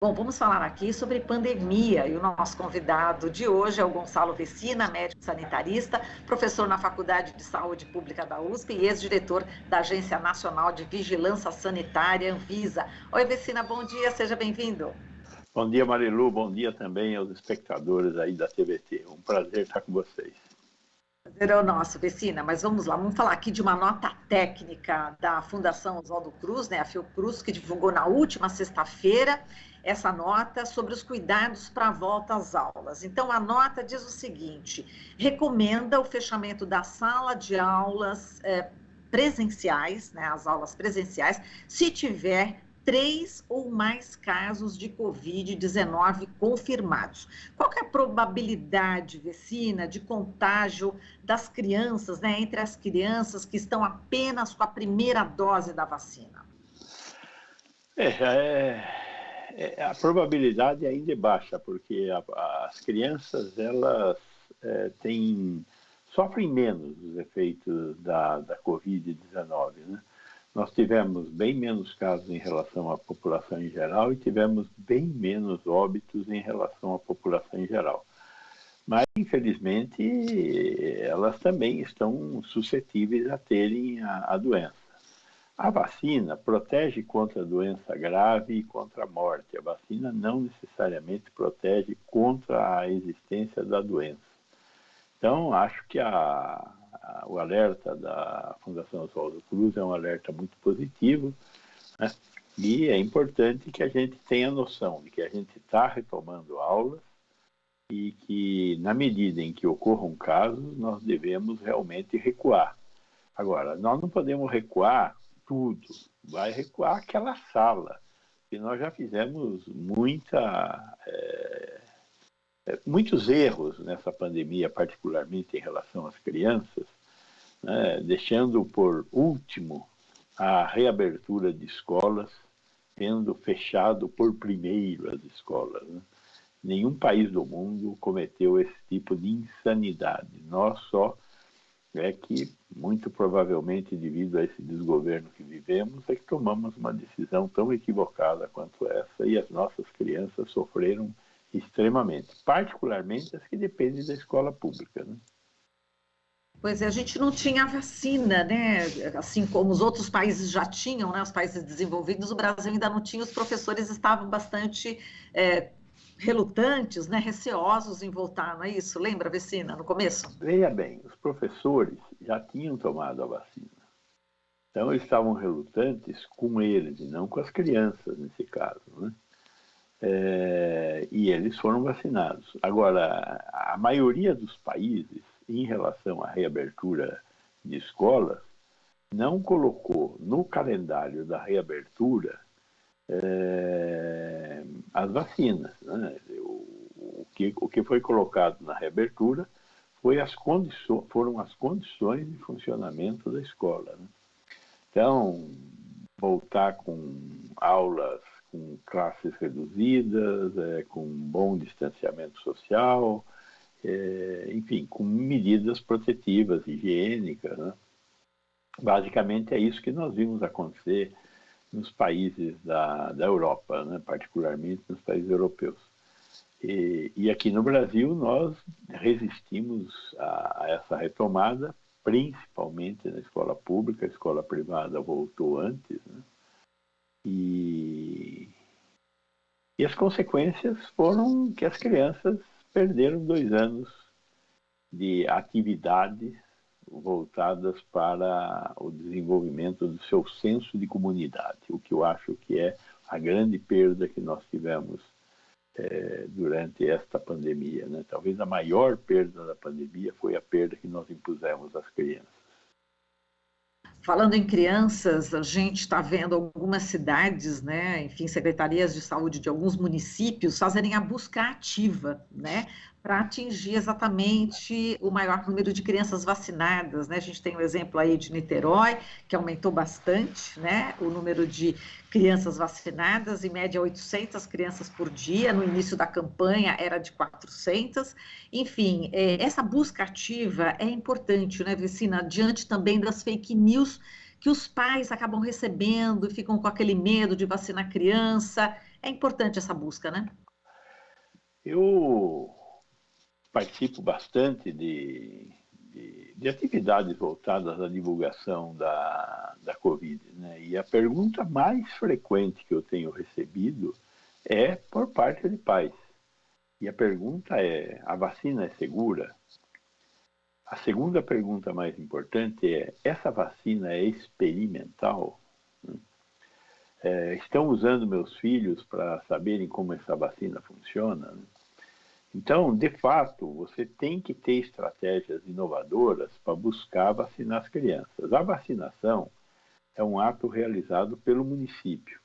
Bom, vamos falar aqui sobre pandemia e o nosso convidado de hoje é o Gonçalo Vecina, médico sanitarista, professor na Faculdade de Saúde Pública da USP e ex-diretor da Agência Nacional de Vigilância Sanitária, Anvisa. Oi, Vecina, bom dia, seja bem-vindo. Bom dia, Marilu, bom dia também aos espectadores aí da TVT. Um prazer estar com vocês. Prazer é o nosso, Vecina, mas vamos lá, vamos falar aqui de uma nota técnica da Fundação Oswaldo Cruz, né, a Fiocruz, que divulgou na última sexta-feira essa nota sobre os cuidados para a volta às aulas. Então, a nota diz o seguinte: recomenda o fechamento da sala de aulas presenciais, né, as aulas presenciais, se tiver 3 ou mais casos de Covid-19 confirmados. Qual que é a probabilidade, Vecina, de contágio das crianças, né, entre as crianças que estão apenas com a primeira dose da vacina? A probabilidade ainda é baixa, porque as crianças, elas sofrem menos os efeitos da Covid-19, né? Nós tivemos bem menos casos em relação à população em geral e tivemos bem menos óbitos em relação à população em geral. Mas, infelizmente, elas também estão suscetíveis a terem a doença. A vacina protege contra a doença grave e contra a morte. A vacina não necessariamente protege contra a existência da doença. Então, acho que o alerta da Fundação Oswaldo Cruz é um alerta muito positivo, né? E é importante que a gente tenha noção de que a gente está retomando aulas e que, na medida em que ocorram casos, nós devemos realmente recuar. Agora, nós não podemos recuar tudo, vai recuar aquela sala, que nós já fizemos muitos erros nessa pandemia, particularmente em relação às crianças, né, deixando por último a reabertura de escolas, tendo fechado por primeiro as escolas, né? Nenhum país do mundo cometeu esse tipo de insanidade. Nós só que, muito provavelmente, devido a esse desgoverno que vivemos, é que tomamos uma decisão tão equivocada quanto essa e as nossas crianças sofreram extremamente, particularmente as que dependem da escola pública, né? Pois é, a gente não tinha vacina, né? Assim como os outros países já tinham, né? Os países desenvolvidos, o Brasil ainda não tinha, os professores estavam bastante relutantes, né? Receosos em voltar, não é isso? Lembra, Vecina, no começo? Veja bem, os professores já tinham tomado a vacina. Então, eles estavam relutantes com eles e não com as crianças, nesse caso, né? E eles foram vacinados. Agora, a maioria dos países, em relação à reabertura de escolas, não colocou no calendário da reabertura as vacinas, né? O que foi colocado na reabertura foram as condições de funcionamento da escola, né? Então, voltar com aulas com classes reduzidas, com bom distanciamento social, enfim, com medidas protetivas, higiênicas, né? Basicamente é isso que nós vimos acontecer nos países da Europa, né? Particularmente nos países europeus. E aqui no Brasil nós resistimos a essa retomada, principalmente na escola pública. A escola privada voltou antes, né? E as consequências foram que as crianças perderam 2 anos de atividades voltadas para o desenvolvimento do seu senso de comunidade, o que eu acho que é a grande perda que nós tivemos durante esta pandemia, né? Talvez a maior perda da pandemia foi a perda que nós impusemos às crianças. Falando em crianças, a gente está vendo algumas cidades, né, enfim, secretarias de saúde de alguns municípios fazerem a busca ativa, né, para atingir exatamente o maior número de crianças vacinadas, né? A gente tem o exemplo aí de Niterói, que aumentou bastante, né, o número de crianças vacinadas, em média 800 crianças por dia, no início da campanha era de 400, enfim, essa busca ativa é importante, né, Vecina, diante também das fake news que os pais acabam recebendo e ficam com aquele medo de vacinar a criança. é importante essa busca, né? Eu participo bastante de atividades voltadas à divulgação da Covid, né? E a pergunta mais frequente que eu tenho recebido é por parte de pais. E a pergunta é: a vacina é segura? A segunda pergunta mais importante é: essa vacina é experimental? Estão usando meus filhos para saberem como essa vacina funciona? Então, de fato, você tem que ter estratégias inovadoras para buscar vacinar as crianças. A vacinação é um ato realizado pelo município.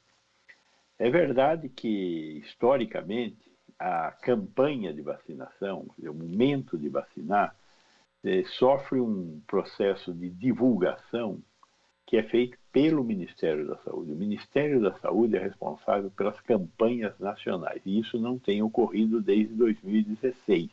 É verdade que, historicamente, a campanha de vacinação, o momento de vacinar, sofre um processo de divulgação que é feito pelo Ministério da Saúde. O Ministério da Saúde é responsável pelas campanhas nacionais, e isso não tem ocorrido desde 2016.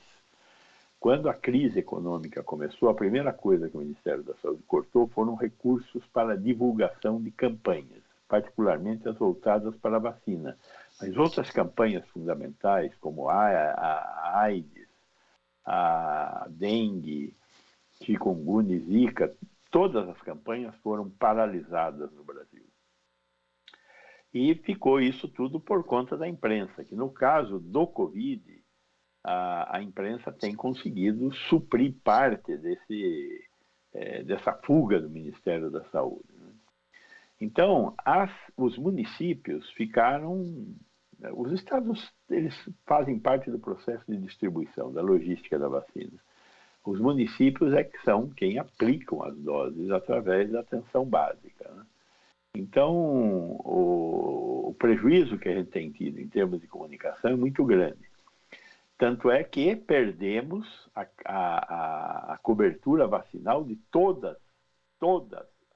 Quando a crise econômica começou, a primeira coisa que o Ministério da Saúde cortou foram recursos para a divulgação de campanhas, particularmente as voltadas para a vacina. Mas outras campanhas fundamentais, como a AIDS, a dengue, chikungunya e zika, todas as campanhas foram paralisadas no Brasil. E ficou isso tudo por conta da imprensa, que no caso do Covid, a imprensa tem conseguido suprir parte dessa fuga do Ministério da Saúde. Então, os municípios ficaram... Os estados, eles fazem parte do processo de distribuição, da logística da vacina. Os municípios é que são quem aplicam as doses através da atenção básica, né? Então, o prejuízo que a gente tem tido em termos de comunicação é muito grande. Tanto é que perdemos a cobertura vacinal de todas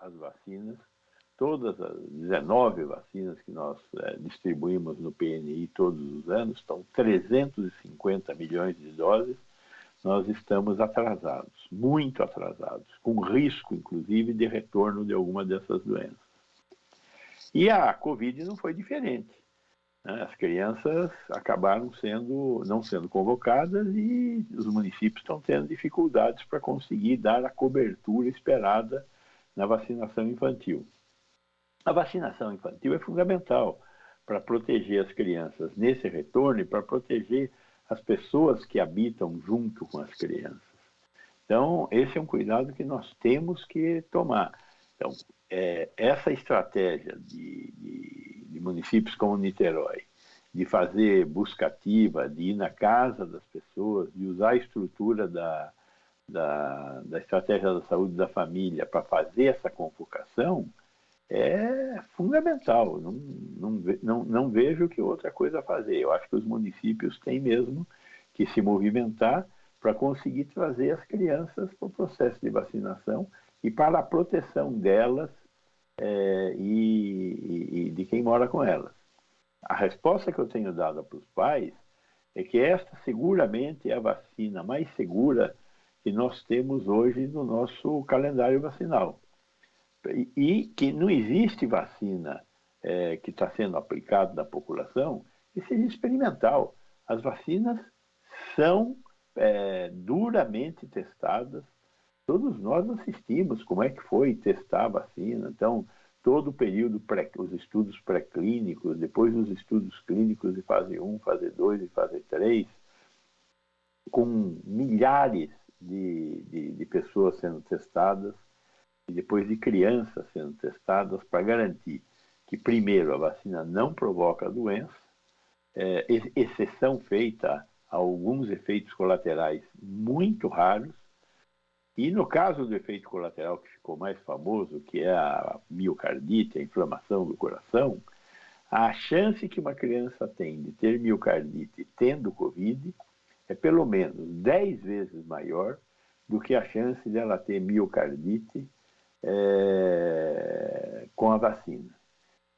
as vacinas, todas as 19 vacinas que nós distribuímos no PNI todos os anos, estão 350 milhões de doses. Nós estamos atrasados, muito atrasados, com risco, inclusive, de retorno de alguma dessas doenças. E a Covid não foi diferente, né? As crianças acabaram não sendo convocadas e os municípios estão tendo dificuldades para conseguir dar a cobertura esperada na vacinação infantil. A vacinação infantil é fundamental para proteger as crianças nesse retorno e para proteger as pessoas que habitam junto com as crianças. Então, esse é um cuidado que nós temos que tomar. Então, essa estratégia de municípios como Niterói, de fazer busca ativa, de ir na casa das pessoas, de usar a estrutura da estratégia da saúde da família para fazer essa convocação, é fundamental. Não vejo que outra coisa a fazer. Eu acho que os municípios têm mesmo que se movimentar para conseguir trazer as crianças para o processo de vacinação e para a proteção delas e de quem mora com elas. A resposta que eu tenho dado para os pais é que esta seguramente é a vacina mais segura que nós temos hoje no nosso calendário vacinal. E que não existe vacina que está sendo aplicada na população que seja experimental. As vacinas são duramente testadas. Todos nós assistimos como é que foi testar a vacina. Então, todo o período, os estudos pré-clínicos, depois os estudos clínicos de fase 1, fase 2 e fase 3, com milhares de pessoas sendo testadas, e depois de crianças sendo testadas para garantir que, primeiro, a vacina não provoca a doença, exceção feita a alguns efeitos colaterais muito raros, e no caso do efeito colateral que ficou mais famoso, que é a miocardite, a inflamação do coração, a chance que uma criança tem de ter miocardite tendo Covid é pelo menos 10 vezes maior do que a chance dela ter miocardite com a vacina.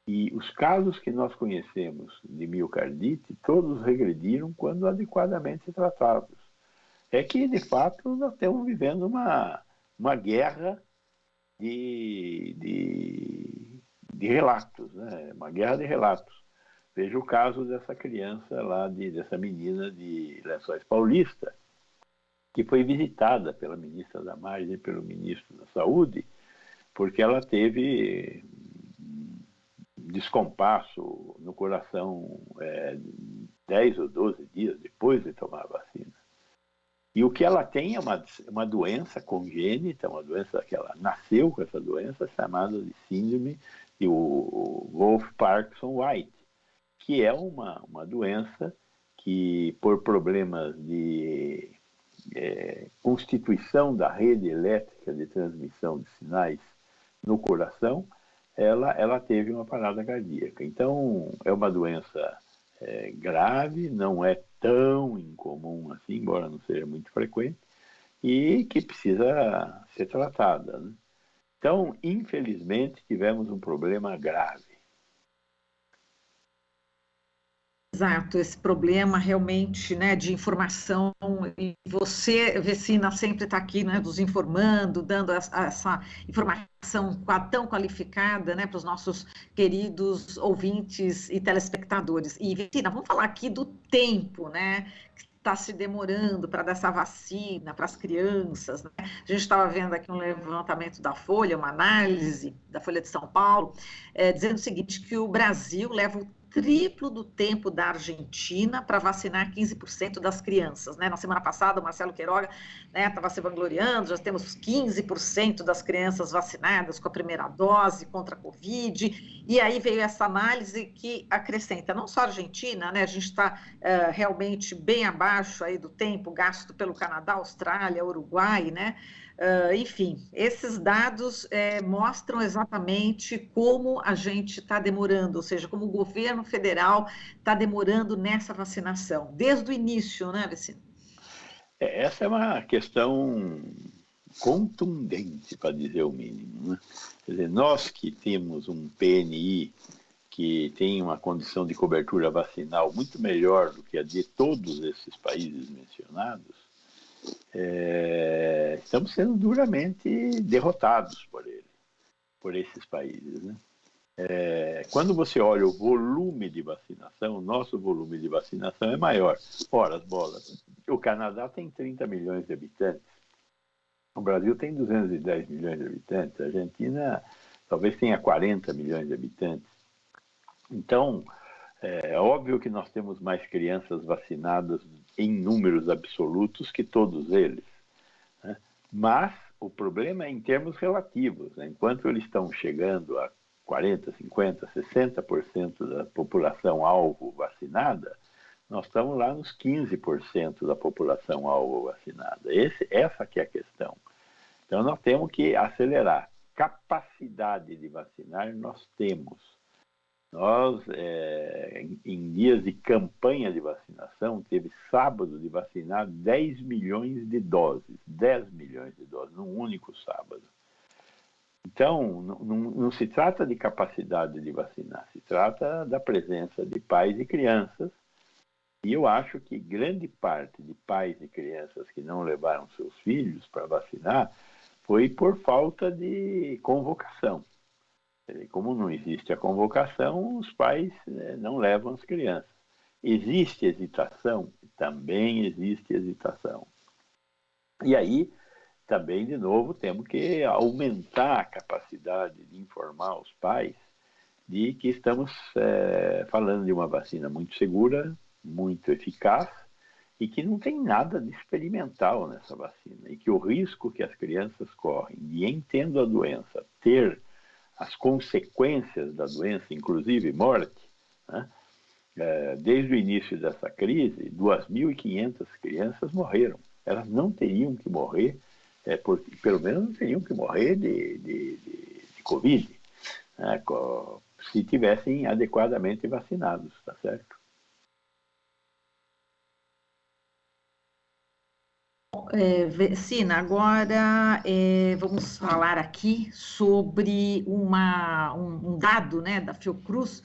E os casos que nós conhecemos de miocardite, todos regrediram quando adequadamente tratados. É que, de fato, nós estamos vivendo uma guerra de relatos, né? Uma guerra de relatos. Veja o caso dessa criança lá, dessa menina de Lençóis Paulista, que foi visitada pela ministra Damares e pelo ministro da Saúde, porque ela teve descompasso no coração 10 ou 12 dias depois de tomar a vacina. E o que ela tem é uma doença congênita, uma doença que ela nasceu com essa doença, chamada de síndrome de Wolff-Parkinson-White, que é uma doença que, por problemas de constituição da rede elétrica de transmissão de sinais no coração, ela teve uma parada cardíaca. Então, é uma doença grave, não é tão incomum assim, embora não seja muito frequente, e que precisa ser tratada, né? Então, infelizmente, tivemos um problema grave. Exato, esse problema realmente, né, de informação, e você, Vecina, sempre está aqui, né, nos informando, dando essa informação tão qualificada, né, para os nossos queridos ouvintes e telespectadores. E, Vecina, vamos falar aqui do tempo, né, que está se demorando para dar essa vacina para as crianças, né? A gente estava vendo aqui um levantamento da Folha, uma análise da Folha de São Paulo, dizendo o seguinte, que o Brasil leva o triplo do tempo da Argentina para vacinar 15% das crianças, né? Na semana passada, o Marcelo Queiroga estava se vangloriando, já temos 15% das crianças vacinadas com a primeira dose contra a Covid, e aí veio essa análise que acrescenta, não só a Argentina, né? A gente está realmente bem abaixo aí do tempo gasto pelo Canadá, Austrália, Uruguai, né? Enfim, esses dados mostram exatamente como a gente está demorando, ou seja, como o governo federal está demorando nessa vacinação, desde o início, né, Vecino? Essa é uma questão contundente, para dizer o mínimo, né? Quer dizer, nós que temos um PNI que tem uma condição de cobertura vacinal muito melhor do que a de todos esses países mencionados, estamos sendo duramente derrotados por esses países, né? Quando você olha o volume de vacinação, o nosso volume de vacinação é maior. Ora, as bolas, o Canadá tem 30 milhões de habitantes, o Brasil tem 210 milhões de habitantes, a Argentina talvez tenha 40 milhões de habitantes. Então, é óbvio que nós temos mais crianças vacinadas em números absolutos que todos eles, né? Mas o problema é em termos relativos, né? Enquanto eles estão chegando a 40%, 50%, 60% da população alvo vacinada, nós estamos lá nos 15% da população alvo vacinada. Essa que é a questão. Então, nós temos que acelerar. Capacidade de vacinar nós temos. Nós, em dias de campanha de vacinação, teve sábado de vacinar 10 milhões de doses, 10 milhões de doses, num único sábado. Então, não se trata de capacidade de vacinar, se trata da presença de pais e crianças, e eu acho que grande parte de pais e crianças que não levaram seus filhos para vacinar foi por falta de convocação. Como não existe a convocação, os pais não levam as crianças. Existe hesitação? Também existe hesitação. E aí, também, de novo, temos que aumentar a capacidade de informar os pais de que estamos falando de uma vacina muito segura, muito eficaz, e que não tem nada de experimental nessa vacina, e que o risco que as crianças correm de, em tendo a doença, ter as consequências da doença, inclusive morte, né? Desde o início dessa crise, 2.500 crianças morreram. Elas não teriam que morrer, pelo menos não teriam que morrer de Covid, né? Se tivessem adequadamente vacinados, tá certo? Vecina, agora vamos falar aqui sobre um dado, né, da Fiocruz,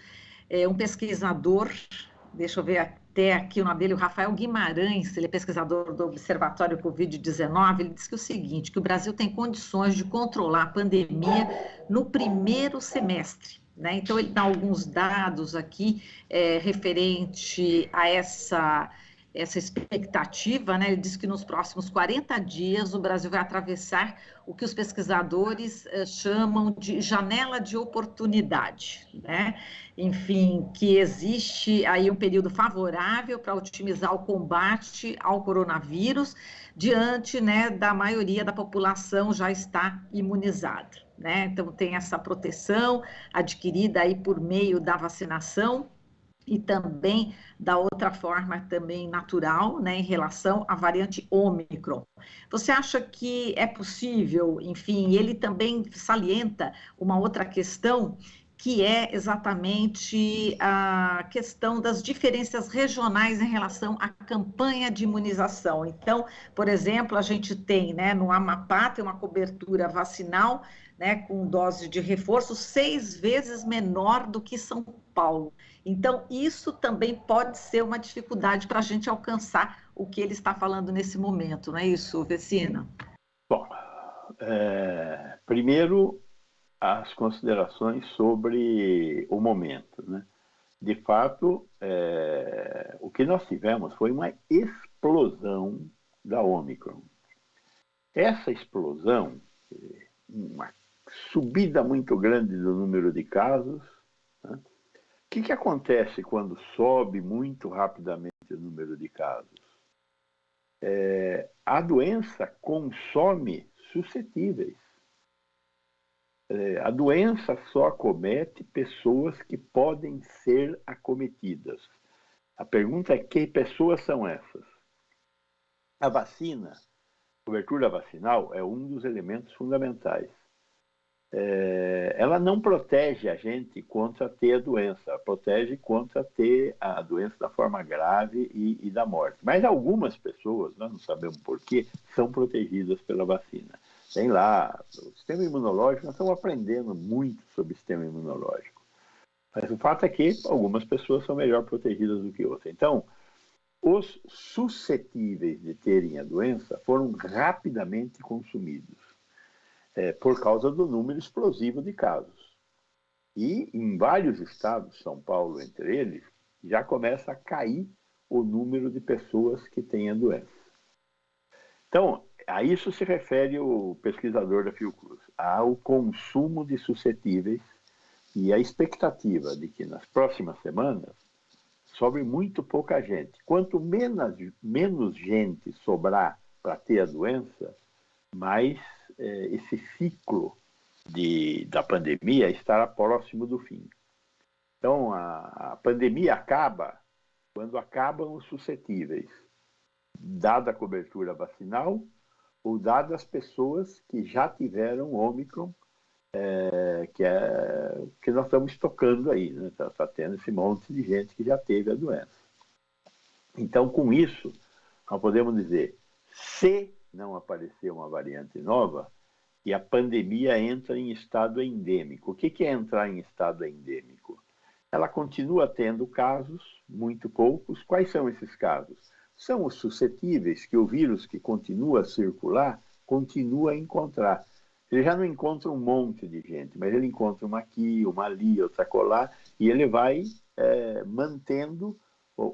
um pesquisador, deixa eu ver até aqui o nome dele, o Rafael Guimarães, ele é pesquisador do Observatório Covid-19, ele diz que é o seguinte, que o Brasil tem condições de controlar a pandemia no primeiro semestre. né? Então, ele dá alguns dados aqui referente a essa expectativa, né? Ele diz que nos próximos 40 dias o Brasil vai atravessar o que os pesquisadores chamam de janela de oportunidade, né? Enfim, que existe aí um período favorável para otimizar o combate ao coronavírus, diante, né, da maioria da população já está imunizada, né? Então, tem essa proteção adquirida aí por meio da vacinação, e também da outra forma também natural, né, em relação à variante Ômicron. Você acha que é possível, enfim, ele também salienta uma outra questão, que é exatamente a questão das diferenças regionais em relação à campanha de imunização. Então, por exemplo, a gente tem, né, no Amapá, tem uma cobertura vacinal, né, com dose de reforço 6 vezes menor do que São Paulo. Então, isso também pode ser uma dificuldade para a gente alcançar o que ele está falando nesse momento, não é isso, Vecina? Bom, primeiro, as considerações sobre o momento, né? De fato, o que nós tivemos foi uma explosão da Ômicron. Essa explosão, uma subida muito grande do número de casos, né? O que acontece quando sobe muito rapidamente o número de casos? A doença consome suscetíveis. A doença só acomete pessoas que podem ser acometidas. A pergunta é: que pessoas são essas? A vacina, a cobertura vacinal, é um dos elementos fundamentais. Ela não protege a gente contra ter a doença, ela protege contra ter a doença da forma grave e da morte. Mas algumas pessoas, nós não sabemos porquê, são protegidas pela vacina. Tem lá, o sistema imunológico, nós estamos aprendendo muito sobre o sistema imunológico. Mas o fato é que algumas pessoas são melhor protegidas do que outras. Então, os suscetíveis de terem a doença foram rapidamente consumidos. Por causa do número explosivo de casos. E em vários estados, São Paulo entre eles, já começa a cair o número de pessoas que têm a doença. Então, a isso se refere o pesquisador da Fiocruz, ao consumo de suscetíveis e a expectativa de que nas próximas semanas sobre muito pouca gente. Quanto menos gente sobrar para ter a doença, mais esse ciclo da pandemia estará próximo do fim. Então, a pandemia acaba quando acabam os suscetíveis, dada a cobertura vacinal ou dadas as pessoas que já tiveram Ômicron, que nós estamos tocando aí, né? Está tendo esse monte de gente que já teve a doença. Então, com isso, nós podemos dizer, se não aparecer uma variante nova, e a pandemia entra em estado endêmico. O que é entrar em estado endêmico? Ela continua tendo casos, muito poucos. Quais são esses casos? São os suscetíveis que o vírus que continua a circular, continua a encontrar. Ele já não encontra um monte de gente, mas ele encontra uma aqui, uma ali, outra colar, e ele vai mantendo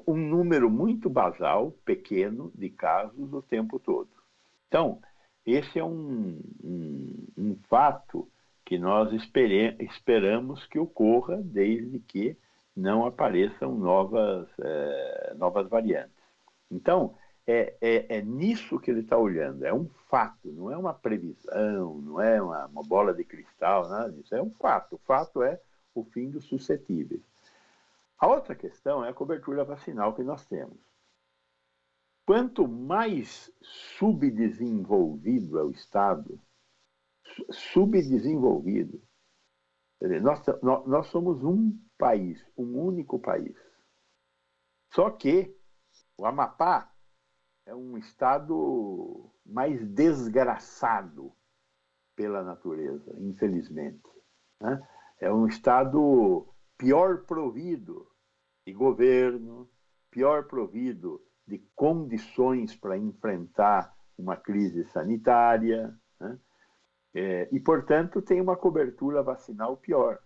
um número muito basal, pequeno, de casos o tempo todo. Então, esse é um fato que nós esperamos que ocorra desde que não apareçam novas variantes. Então, é nisso que ele está olhando, é um fato, não é uma previsão, não é uma bola de cristal, nada disso, é um fato. O fato é o fim dos suscetíveis. A outra questão é a cobertura vacinal que nós temos. Quanto mais subdesenvolvido é o Estado, subdesenvolvido, nós somos um país, um único país. Só que o Amapá é um estado mais desgraçado pela natureza, infelizmente, né? É um estado pior provido de governo, pior provido de condições para enfrentar uma crise sanitária, né? E, portanto, tem uma cobertura vacinal pior.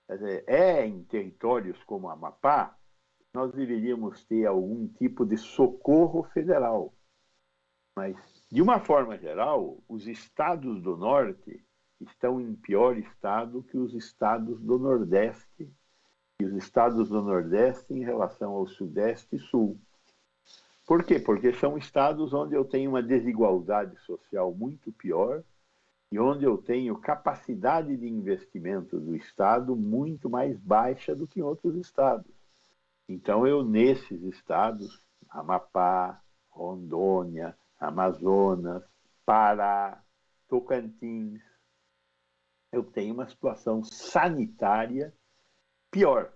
Quer dizer, em territórios como Amapá, nós deveríamos ter algum tipo de socorro federal. Mas, de uma forma geral, os estados do norte estão em pior estado que os estados do nordeste, e os estados do nordeste em relação ao sudeste e sul. Por quê? Porque são estados onde eu tenho uma desigualdade social muito pior e onde eu tenho capacidade de investimento do Estado muito mais baixa do que em outros estados. Então, eu, nesses estados, Amapá, Rondônia, Amazonas, Pará, Tocantins, eu tenho uma situação sanitária pior.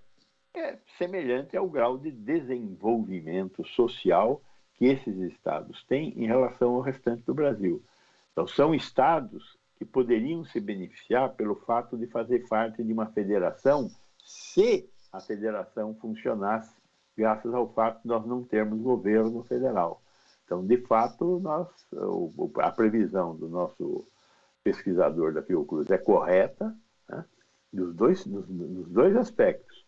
É semelhante ao grau de desenvolvimento social que esses estados têm em relação ao restante do Brasil. Então, são estados que poderiam se beneficiar pelo fato de fazer parte de uma federação, se a federação funcionasse, graças ao fato de nós não termos governo federal. Então, de fato, a previsão do nosso pesquisador da Fiocruz é correta, né, nos dois aspectos.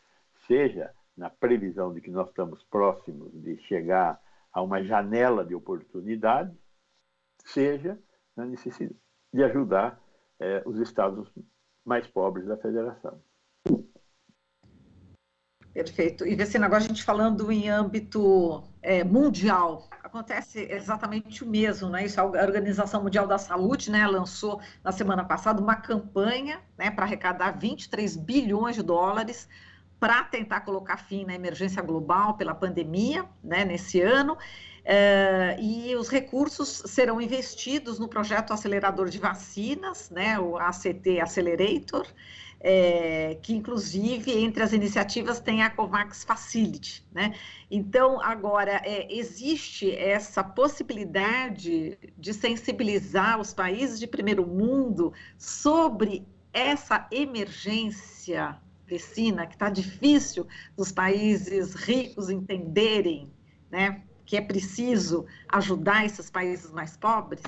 Seja na previsão de que nós estamos próximos de chegar a uma janela de oportunidade, seja na necessidade de ajudar os estados mais pobres da federação. Perfeito. E, Vecina, agora a gente falando em âmbito mundial, acontece exatamente o mesmo, né? Isso, a Organização Mundial da Saúde, né, lançou na semana passada uma campanha, né, para arrecadar 23 bilhões de dólares para tentar colocar fim na emergência global pela pandemia, né, nesse ano. E os recursos serão investidos no projeto acelerador de vacinas, né, o ACT Accelerator, que inclusive entre as iniciativas tem a COVAX Facility, né? Então, agora, existe essa possibilidade de sensibilizar os países de primeiro mundo sobre essa emergência, Vecina, que está difícil dos países ricos entenderem, né, que é preciso ajudar esses países mais pobres?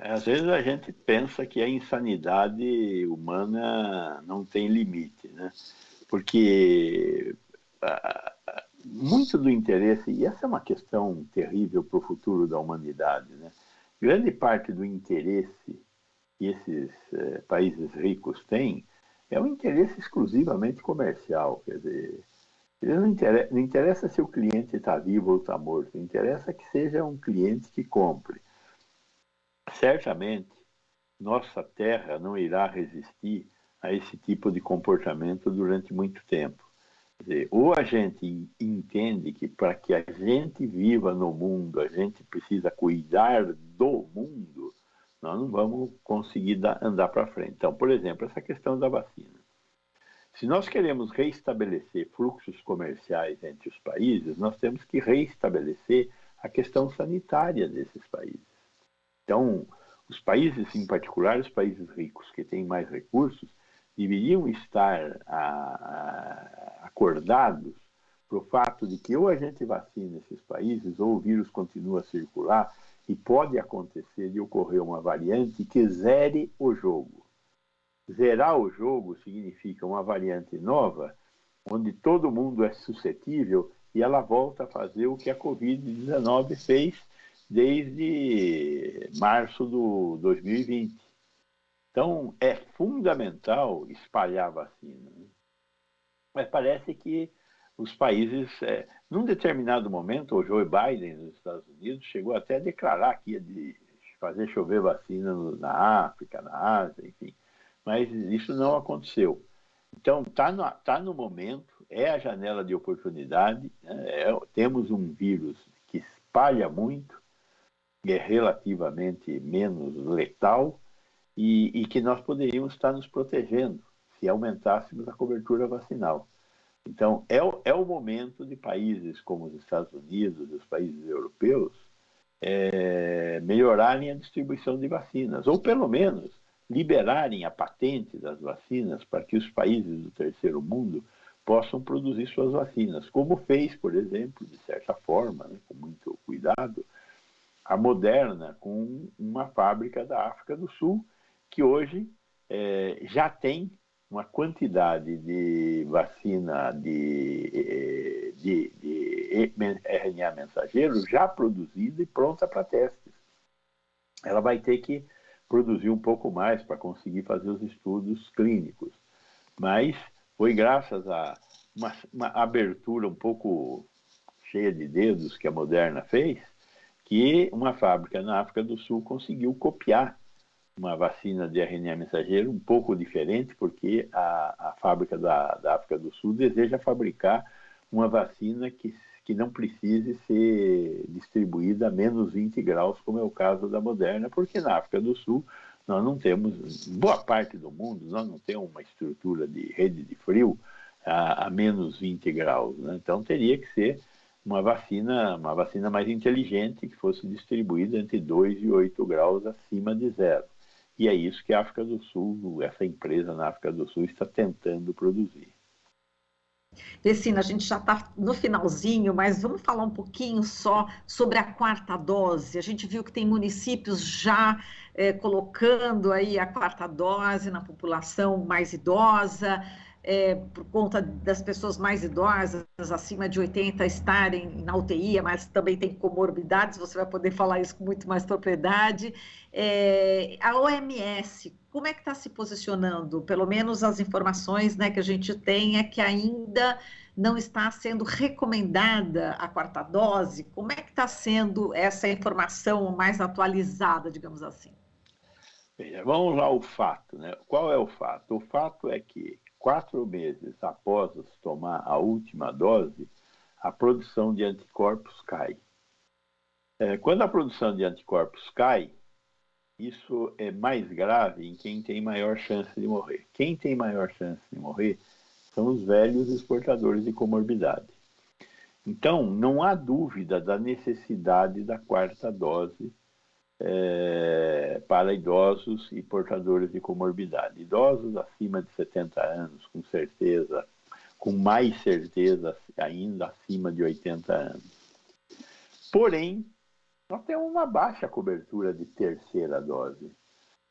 Às vezes a gente pensa que a insanidade humana não tem limite, né? Porque muito do interesse, e essa é uma questão terrível para o futuro da humanidade, né? Grande parte do interesse que esses países ricos têm é um interesse exclusivamente comercial. Quer dizer, não interessa se o cliente está vivo ou está morto, interessa que seja um cliente que compre. Certamente, nossa Terra não irá resistir a esse tipo de comportamento durante muito tempo. Quer dizer, ou a gente entende que para que a gente viva no mundo, a gente precisa cuidar do mundo, nós não vamos conseguir andar para frente. Então, por exemplo, essa questão da vacina. Se nós queremos reestabelecer fluxos comerciais entre os países, nós temos que reestabelecer a questão sanitária desses países. Então, os países, em particular os países ricos que têm mais recursos, deveriam estar acordados para o fato de que ou a gente vacina esses países ou o vírus continua a circular e pode acontecer de ocorrer uma variante que zere o jogo. Zerar o jogo significa uma variante nova, onde todo mundo é suscetível e ela volta a fazer o que a Covid-19 fez desde março de 2020. Então, é fundamental espalhar a vacina. Mas parece que os países, num determinado momento, o Joe Biden, nos Estados Unidos, chegou até a declarar que ia fazer chover vacina na África, na Ásia, enfim. Mas isso não aconteceu. Então, tá no momento, é a janela de oportunidade, né? Temos um vírus que espalha muito, é relativamente menos letal e que nós poderíamos estar nos protegendo se aumentássemos a cobertura vacinal. Então, é o momento de países como os Estados Unidos e os países europeus melhorarem a distribuição de vacinas, ou pelo menos liberarem a patente das vacinas para que os países do terceiro mundo possam produzir suas vacinas, como fez, por exemplo, de certa forma, né, com muito cuidado, a Moderna, com uma fábrica da África do Sul, que hoje já tem uma quantidade de vacina de RNA mensageiro já produzida e pronta para testes. Ela vai ter que produzir um pouco mais para conseguir fazer os estudos clínicos. Mas foi graças a uma abertura um pouco cheia de dedos que a Moderna fez, que uma fábrica na África do Sul conseguiu copiar uma vacina de RNA mensageiro um pouco diferente, porque a fábrica da África do Sul deseja fabricar uma vacina que não precise ser distribuída a menos 20 graus, como é o caso da Moderna, porque na África do Sul nós não temos, boa parte do mundo, nós não temos uma estrutura de rede de frio a menos 20 graus, né? Então teria que ser uma vacina mais inteligente que fosse distribuída entre 2 e 8 graus acima de zero. E é isso que a África do Sul, essa empresa na África do Sul, está tentando produzir. Vecina, a gente já está no finalzinho, mas vamos falar um pouquinho só sobre a quarta dose. A gente viu que tem municípios já colocando aí a quarta dose na população mais idosa, por conta das pessoas mais idosas, acima de 80, estarem na UTI, mas também tem comorbidades, você vai poder falar isso com muito mais propriedade. A OMS, como é que está se posicionando? Pelo menos as informações, né, que a gente tem é que ainda não está sendo recomendada a quarta dose. Como é que está sendo essa informação mais atualizada, digamos assim? Veja, vamos lá ao fato, né? Qual é o fato? O fato é que 4 meses após tomar a última dose, a produção de anticorpos cai. Quando a produção de anticorpos cai, isso é mais grave em quem tem maior chance de morrer. Quem tem maior chance de morrer são os velhos exportadores de comorbidade. Então, não há dúvida da necessidade da quarta dose para idosos e portadores de comorbidade. Idosos acima de 70 anos, com certeza, com mais certeza ainda acima de 80 anos. Porém, nós temos uma baixa cobertura de terceira dose.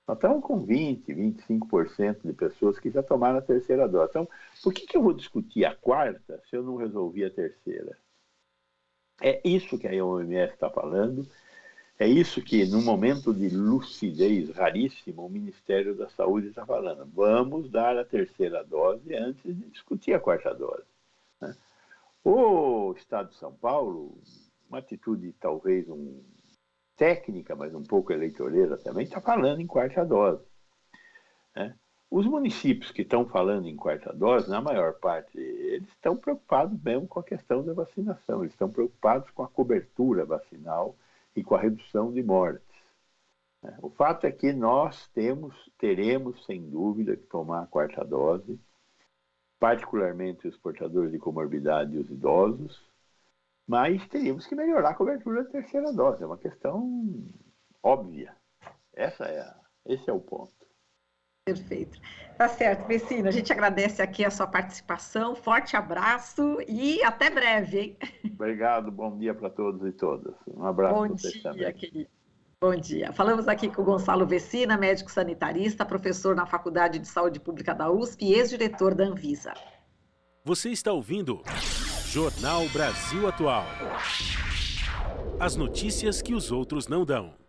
Nós estamos com 20, 25% de pessoas que já tomaram a terceira dose. Então, por que eu vou discutir a quarta se eu não resolvi a terceira? É isso que a OMS está falando. É isso que, num momento de lucidez raríssimo, o Ministério da Saúde está falando. Vamos dar a terceira dose antes de discutir a quarta dose, né? O Estado de São Paulo, uma atitude talvez técnica, mas um pouco eleitoreira também, está falando em quarta dose, né? Os municípios que estão falando em quarta dose, na maior parte, eles estão preocupados mesmo com a questão da vacinação, eles estão preocupados com a cobertura vacinal e com a redução de mortes. O fato é que nós teremos, sem dúvida, que tomar a quarta dose, particularmente os portadores de comorbidade e os idosos, mas teríamos que melhorar a cobertura da terceira dose. É uma questão óbvia. Esse é o ponto. Perfeito. Tá certo, Vecina. A gente agradece aqui a sua participação. Forte abraço e até breve, hein? Obrigado, bom dia para todos e todas. Um abraço para vocês também. Bom dia, querido. Bom dia. Falamos aqui com o Gonçalo Vecina, médico sanitarista, professor na Faculdade de Saúde Pública da USP e ex-diretor da Anvisa. Você está ouvindo Jornal Brasil Atual. As notícias que os outros não dão.